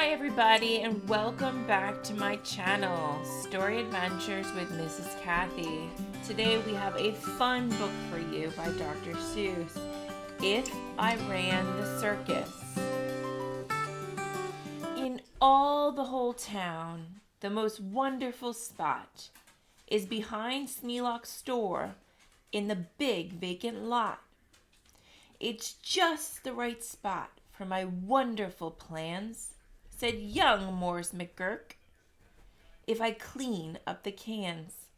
Hi everybody and welcome back to my channel, Story Adventures with Mrs. Kathy. Today we have a fun book for you by Dr. Seuss, If I Ran the Circus. In all the whole town, the most wonderful spot is behind Sneelock's store in the big vacant lot. It's just the right spot for my wonderful plans, said young Morris McGurk, if I clean up the cans.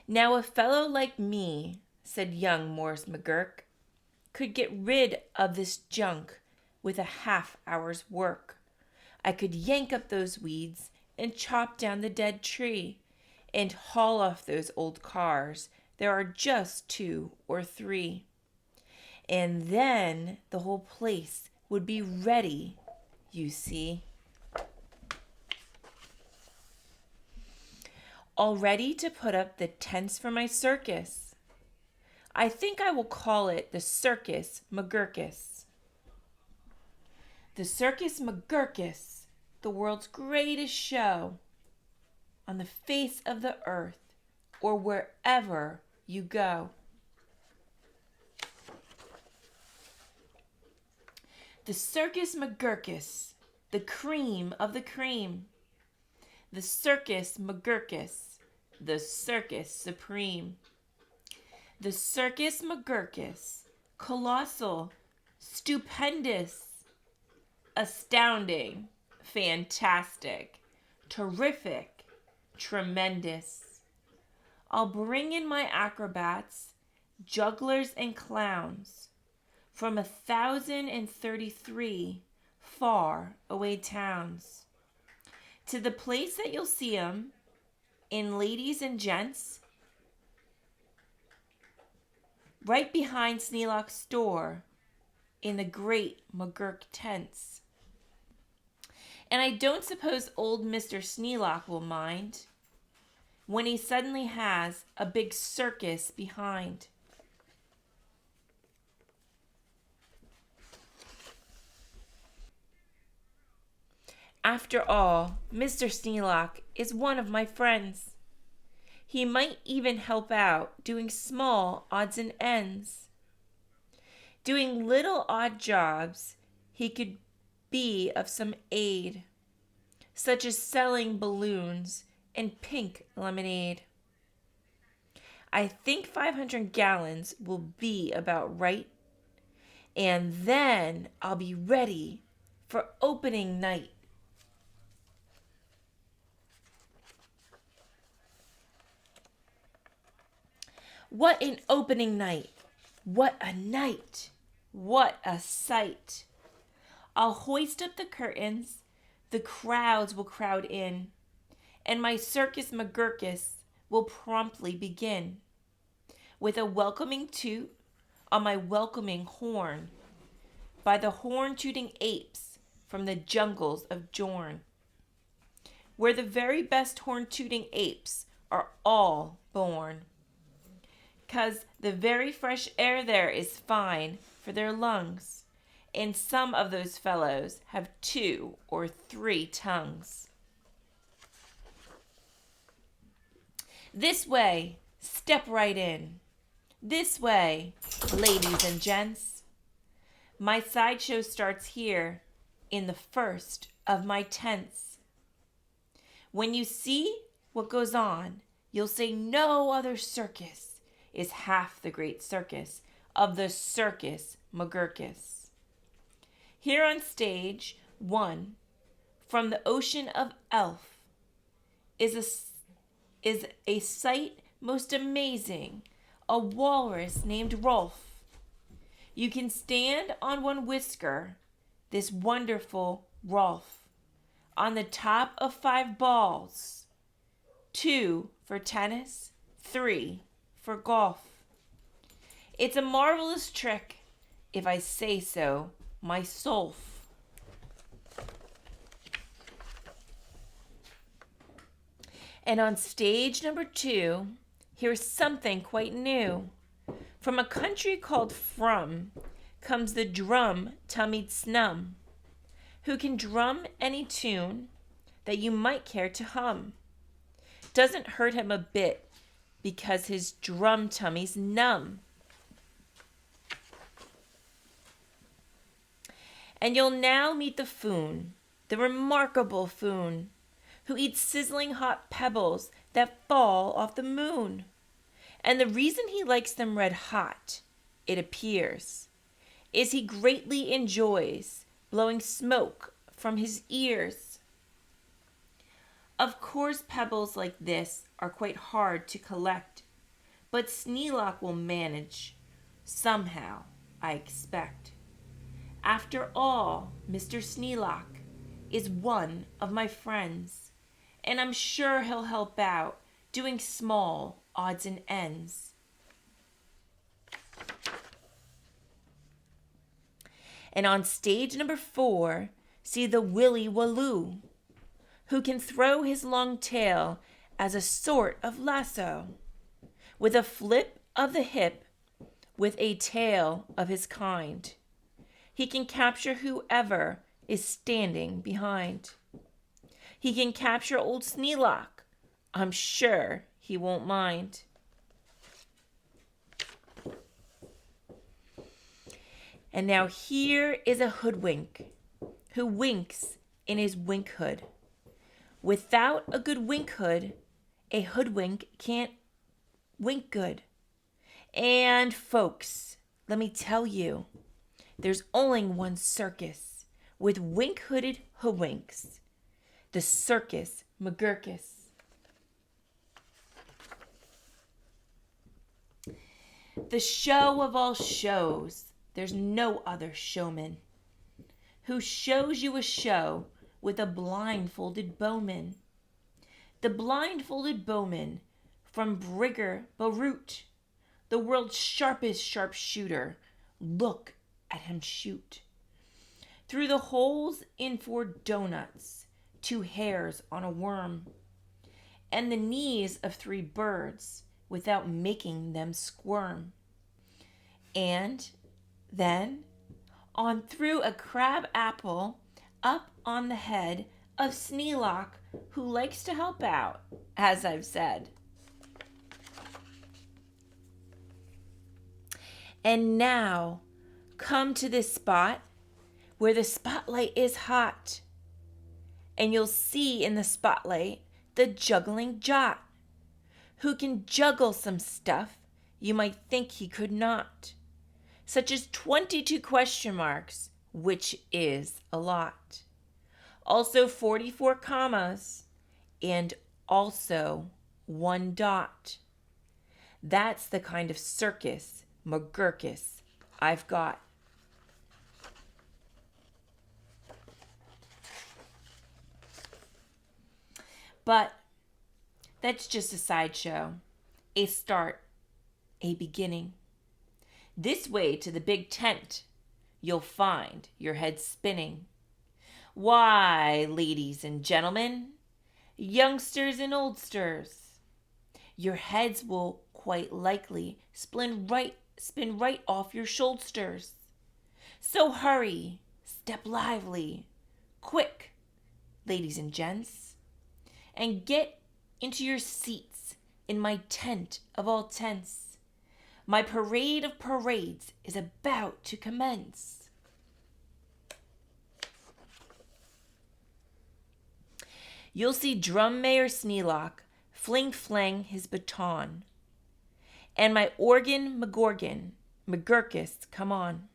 Now a fellow like me, said young Morris McGurk, could get rid of this junk with a half-hour's work. I could yank up those weeds and chop down the dead tree and haul off those old cars. There are just 2 or 3. And then the whole place would be ready, you see. All ready to put up the tents for my circus. I think I will call it the Circus McGurkus. The Circus McGurkus, the world's greatest show on the face of the earth or wherever you go. The Circus McGurkus, the cream of the cream. The Circus McGurkus, the circus supreme. The Circus McGurkus, colossal, stupendous, astounding, fantastic, terrific, tremendous. I'll bring in my acrobats, jugglers and clowns from 1,033 far away towns to the place that you'll see 'em in, ladies and gents, right behind Sneelock's store in the great McGurk tents. And I don't suppose old Mr. Sneelock will mind when he suddenly has a big circus behind. After all, Mr. Sneelock is one of my friends. He might even help out doing small odds and ends. Doing little odd jobs, he could be of some aid, such as selling balloons and pink lemonade. I think 500 gallons will be about right, and then I'll be ready for opening night. What an opening night! What a night! What a sight! I'll hoist up the curtains, the crowds will crowd in, and my Circus McGurkus will promptly begin. With a welcoming toot on my welcoming horn, by the horn-tooting apes from the jungles of Jorn, where the very best horn-tooting apes are all born. 'Cause the very fresh air there is fine for their lungs, and some of those fellows have 2 or 3 tongues. This way, step right in. This way, ladies and gents. My sideshow starts here in the first of my tents. When you see what goes on, you'll say no other circus is half the great circus of the Circus McGurkus. Here on stage 1, from the ocean of elf, is a sight most amazing, a walrus named Rolf. You can stand on one whisker, this wonderful Rolf, on the top of 5 balls, 2 for tennis, 3 for golf. It's a marvelous trick, if I say so myself. And on stage number 2, here's something quite new. From a country called From, comes the drum-tummied snum, who can drum any tune that you might care to hum. Doesn't hurt him a bit because his drum tummy's numb. And you'll now meet the Foon, the remarkable Foon, who eats sizzling hot pebbles that fall off the moon. And the reason he likes them red hot, it appears, is he greatly enjoys blowing smoke from his ears. Of course, pebbles like this are quite hard to collect, but Sneelock will manage, somehow, I expect. After all, Mr. Sneelock is one of my friends, and I'm sure he'll help out doing small odds and ends. And on stage number 4, see the Willy Waloo, who can throw his long tail as a sort of lasso, with a flip of the hip, with a tail of his kind. He can capture whoever is standing behind. He can capture old Sneelock. I'm sure he won't mind. And now here is a hoodwink who winks in his wink hood. Without a good wink hood, a hoodwink can't wink good. And folks, let me tell you, there's only one circus with wink-hooded hoodwinks. The Circus McGurkus. The show of all shows, there's no other showman who shows you a show with a blindfolded bowman. The blindfolded bowman from Brigger Beirut, the world's sharpest sharpshooter. Look at him shoot. Through the holes in 4 donuts, 2 hairs on a worm, and the knees of 3 birds without making them squirm. And then on through a crab apple, up on the head of Sneelock, who likes to help out, as I've said. And now, come to this spot where the spotlight is hot, and you'll see in the spotlight the juggling Jot, who can juggle some stuff you might think he could not, such as 22 question marks, which is a lot. Also 44 commas, and also 1 dot. That's the kind of Circus McGurkus I've got. But that's just a sideshow, a start, a beginning. This way to the big tent, you'll find your head spinning. Why, ladies and gentlemen, youngsters and oldsters, your heads will quite likely spin right off your shoulders. So hurry, step lively, quick, ladies and gents, and get into your seats in my tent of all tents. My parade of parades is about to commence. You'll see Drum Mayor Sneelock fling-flang his baton, and my organ McGurkus come on,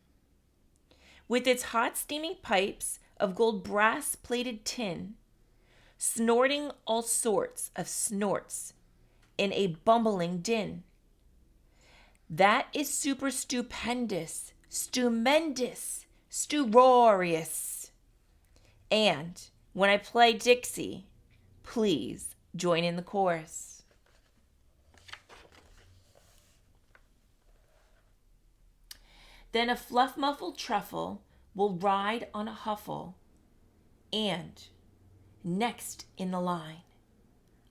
with its hot steaming pipes of gold brass-plated tin, snorting all sorts of snorts in a bumbling din. That is super stupendous, stupendous, stuporious. And when I play Dixie, please join in the chorus. Then a fluff-muffled truffle will ride on a huffle, and next in the line,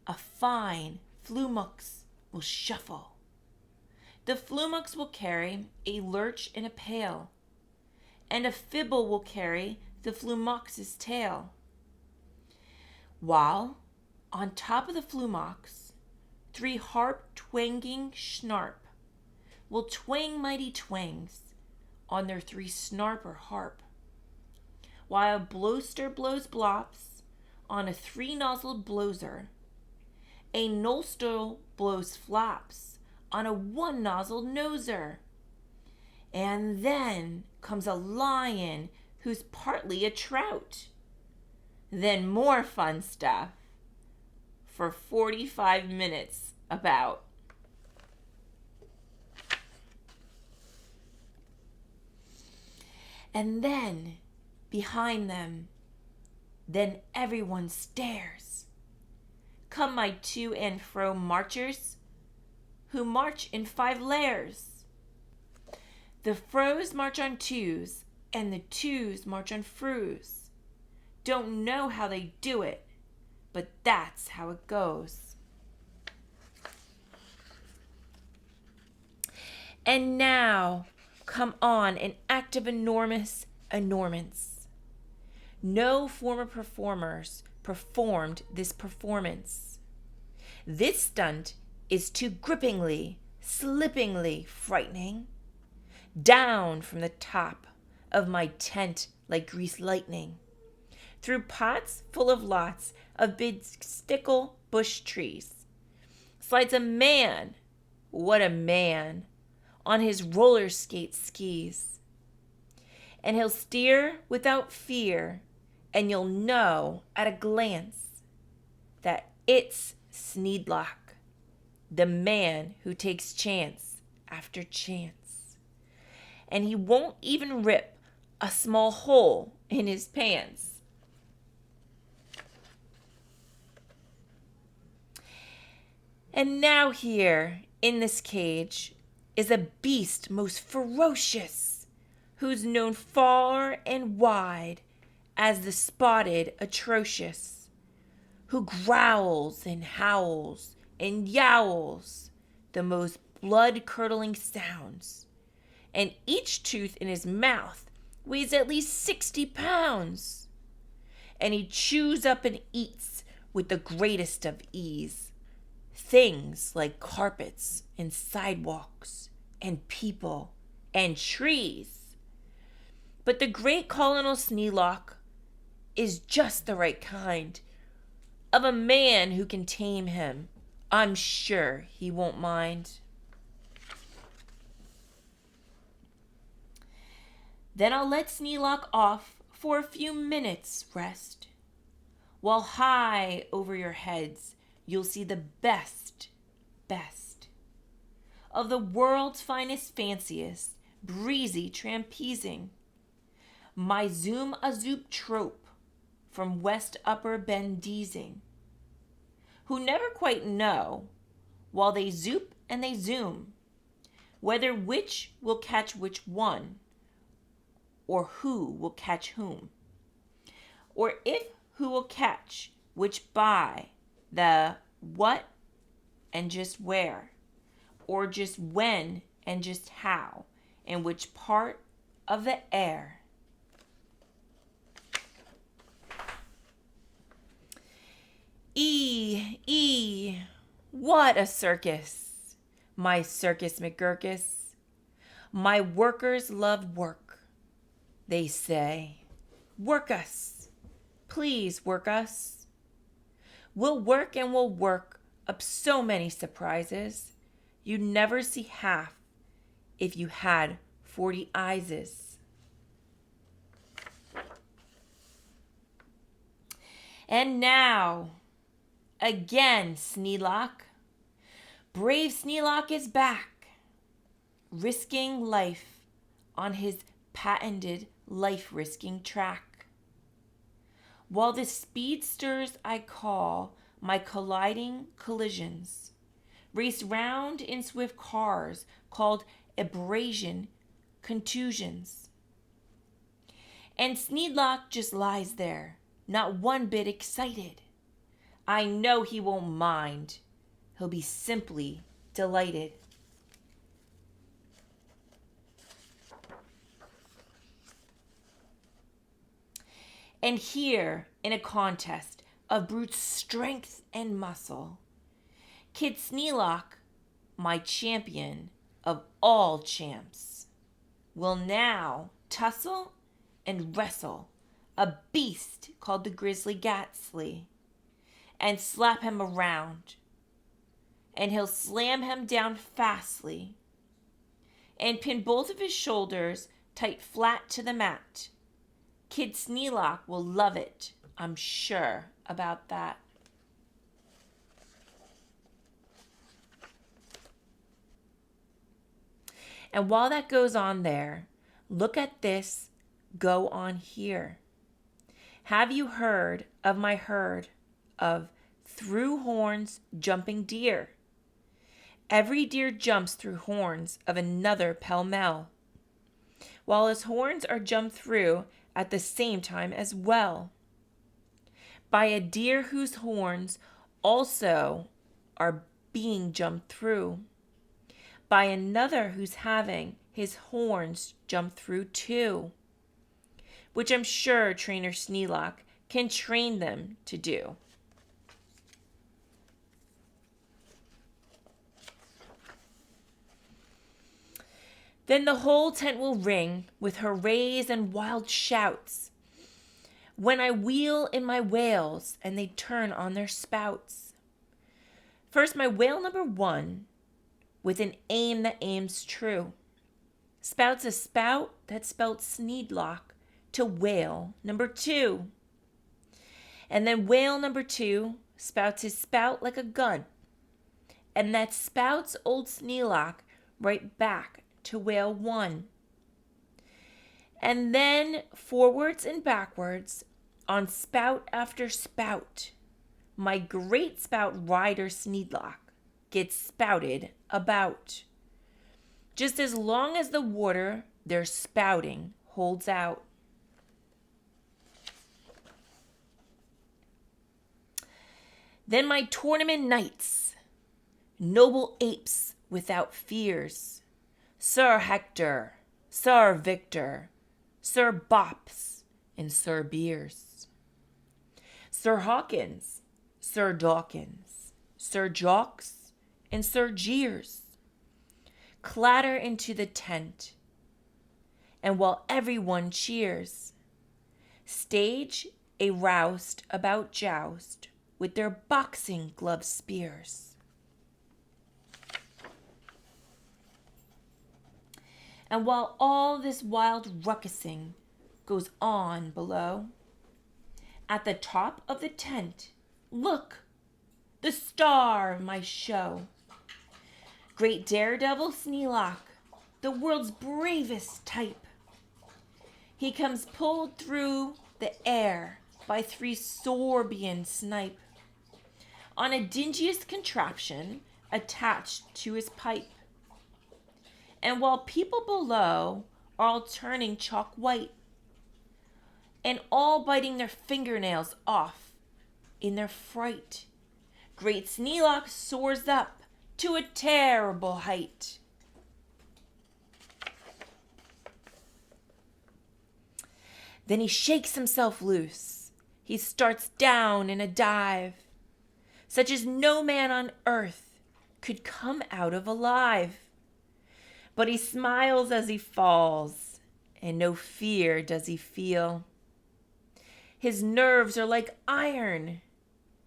a fine flumux will shuffle. The flumux will carry a lurch in a pail, and a fibble will carry the flumox's tail. While, on top of the flumox, 3 harp-twanging schnarp will twang mighty twangs on their 3 snarper harp, while a blowster blows blops on a 3-nozzled blowser, a nostril blows flaps on a 1-nozzled noser, and then comes a lion who's partly a trout. Then more fun stuff for 45 minutes about. And then, behind them, then everyone stares. Come my to and fro marchers, who march in 5 layers. The fro's march on 2s, and the 2s march on fro's. Don't know how they do it, but that's how it goes. And now, come on an act of enormous enormance. No former performers performed this performance. This stunt is too grippingly, slippingly frightening. Down from the top of my tent like greased lightning, through pots full of lots of big stickle bush trees, slides a man, what a man, on his roller skate skis. And he'll steer without fear, and you'll know at a glance that it's Sneedlock, the man who takes chance after chance. And he won't even rip a small hole in his pants. And now here, in this cage, is a beast most ferocious, who's known far and wide as the spotted atrocious, who growls and howls and yowls the most blood-curdling sounds, and each tooth in his mouth weighs at least 60 pounds, and he chews up and eats with the greatest of ease things like carpets and sidewalks and people and trees. But the great Colonel Sneedlock is just the right kind of a man who can tame him. I'm sure he won't mind. Then I'll let Sneedlock off for a few minutes' rest, while high over your heads you'll see the best of the world's finest, fanciest, breezy trampezing. My zoom-a-zoop trope from West Upper Bendizing, who never quite know, while they zoop and they zoom, whether which will catch which one, or who will catch whom, or if who will catch which by the what and just where, or just when and just how, and which part of the air. What a circus, my Circus McGurkus. My workers love work. They say, work us, please work us. We'll work and we'll work up so many surprises. You'd never see half if you had 40 eyeses. And now, again, Sneedlock. Brave Sneedlock is back, risking life on his patented life-risking track. While the speedsters I call my colliding collisions race round in swift cars called abrasion contusions. And Sneedlock just lies there, not one bit excited. I know he won't mind. He'll be simply delighted. And here, in a contest of brute strength and muscle, Kid Sneelock, my champion of all champs, will now tussle and wrestle a beast called the Grizzly Gatsly and slap him around. And he'll slam him down fastly and pin both of his shoulders tight flat to the mat. Kid Sneelock will love it, I'm sure about that. And while that goes on there, look at this go on here. Have you heard of my herd of through horns jumping deer? Every deer jumps through horns of another pell-mell, while his horns are jumped through at the same time as well, by a deer whose horns also are being jumped through, by another who's having his horns jumped through too, which I'm sure Trainer Sneelock can train them to do. Then the whole tent will ring with hoorays and wild shouts when I wheel in my whales and they turn on their spouts. First, my whale number 1, with an aim that aims true, spouts a spout that spelt Sneelock to whale number 2. And then whale number 2 spouts his spout like a gun, and that spouts old Sneelock right back to whale 1. And then forwards and backwards on spout after spout, my great spout rider Sneelock gets spouted about, just as long as the water they're spouting holds out. Then my tournament knights, noble apes without fears, Sir Hector, Sir Victor, Sir Bops, and Sir Beers, Sir Hawkins, Sir Dawkins, Sir Jocks, and Sir Jeers, clatter into the tent, and while everyone cheers, stage a roust about joust with their boxing glove spears. And while all this wild ruckusing goes on below, at the top of the tent, look, the star of my show, great daredevil Sneelock, the world's bravest type. He comes pulled through the air by 3 Sorbian snipe on a dingiest contraption attached to his pipe. And while people below are all turning chalk white and all biting their fingernails off in their fright, great Sneelock soars up to a terrible height. Then he shakes himself loose. He starts down in a dive, such as no man on earth could come out of alive. But he smiles as he falls, and no fear does he feel. His nerves are like iron,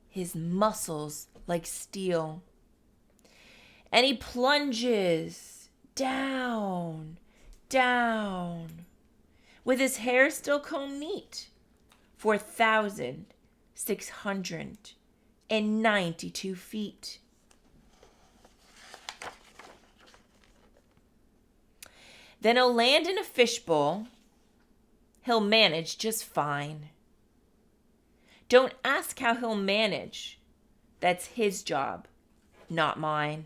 his muscles like steel. And he plunges down, down, with his hair still combed neat, 4,692 feet. Then he'll land in a fishbowl. He'll manage just fine. Don't ask how he'll manage. That's his job, not mine.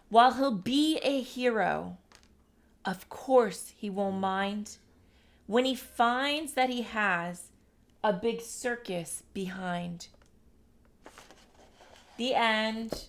While he'll be a hero, of course he won't mind when he finds that he has a big circus behind. The end.